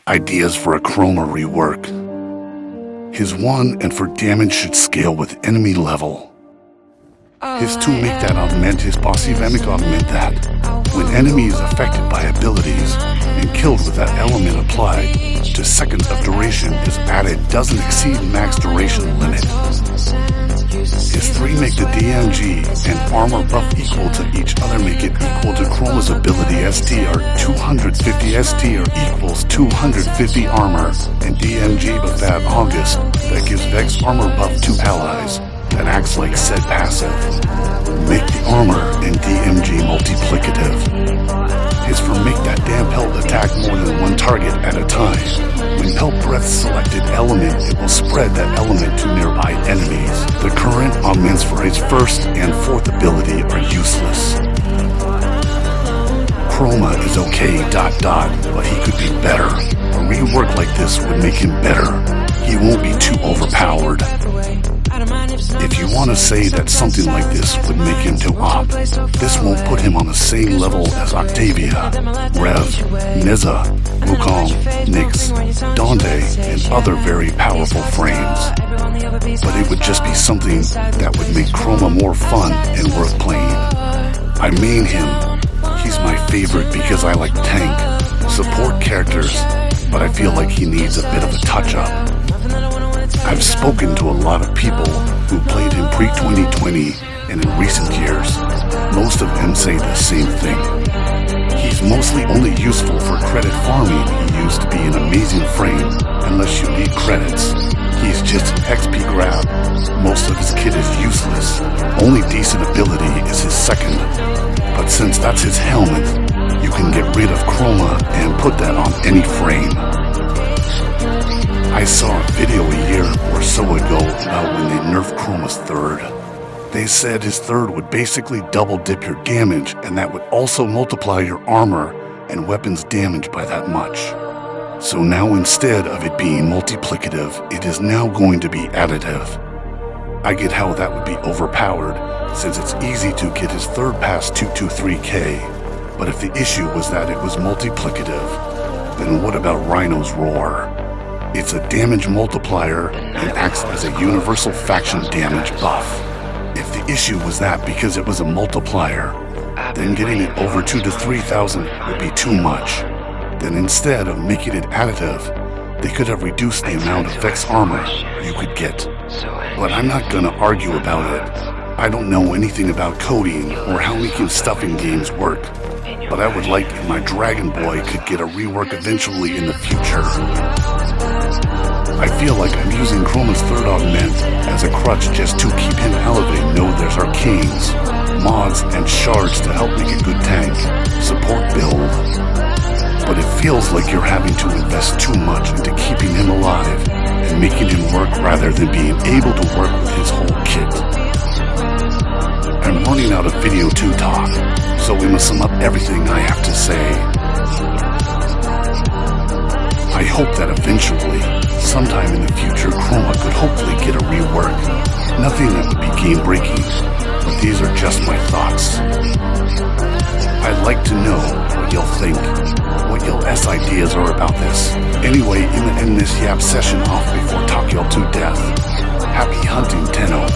Ideas for a Chroma rework. His 1 and for damage should scale with enemy level. His 2 make that augment his passive augment that. When enemy is affected by abilities and killed with that element applied, to seconds of duration is added doesn't exceed max duration limit. His 3 make the DMG and armor buff equal to each other, make it equal to Chroma's ability ST or 250 ST or equals 250 armor, and DMG buff that August that gives Vex armor buff to allies that acts like said passive. Make the armor and DMG multiplicative. His for make that damn pelt attack more than one target at a time. When pelt breath selected element, it will spread that element to nearby enemies. The current augments for his 1st and 4th ability are useless. Chroma is okay, but he could be better. A rework like this would make him better. He won't be too overpowered. If you want to say that something like this would make him too op, this won't put him on the same level as Octavia, Rev, Neza, Wukong, Nyx, Dante, and other very powerful frames. But it would just be something that would make Chroma more fun and worth playing. I main him. He's my favorite because I like tank, support characters, but I feel like he needs a bit of a touch-up. I've spoken to a lot of people who played him pre-2020 and in recent years. Most of them say the same thing. He's mostly only useful for credit farming. He used to be an amazing frame, unless you need credits. He's just an XP grab. Most of his kit is useless. Only decent ability is his 2nd. But since that's his helmet, you can get rid of Chroma and put that on any frame. I saw a video a year or so ago about when they nerfed Chroma's 3rd. They said his 3rd would basically double dip your damage, and that would also multiply your armor and weapons damage by that much. So now instead of it being multiplicative, it is now going to be additive. I get how that would be overpowered, since it's easy to get his 3rd past 223k. But if the issue was that it was multiplicative, then what about Rhino's Roar? It's a damage multiplier and acts as a universal faction damage buff. If the issue was that because it was a multiplier, then getting it over 2 to 3,000 would be too much. Then instead of making it additive, they could have reduced the amount of Vex armor you could get. But I'm not gonna argue about it. I don't know anything about coding or how making stuff in games work. But I would like if my Dragon Boy could get a rework eventually in the future. I feel like I'm using Chroma's 3rd augment as a crutch just to keep him elevated. No, there's arcanes, mods, and shards to help make a good tank, support build. But it feels like you're having to invest too much into keeping him alive and making him work rather than being able to work with his whole kit. I'm running out of video to talk, so we must sum up everything I have to say. I hope that eventually, sometime in the future, Chroma could hopefully get a rework. Nothing that would be game-breaking, but these are just my thoughts. I'd like to know what you'll think, what your ideas are about this. Anyway, I'm gonna end this yap session off before talk y'all to death. Happy hunting, Tenno.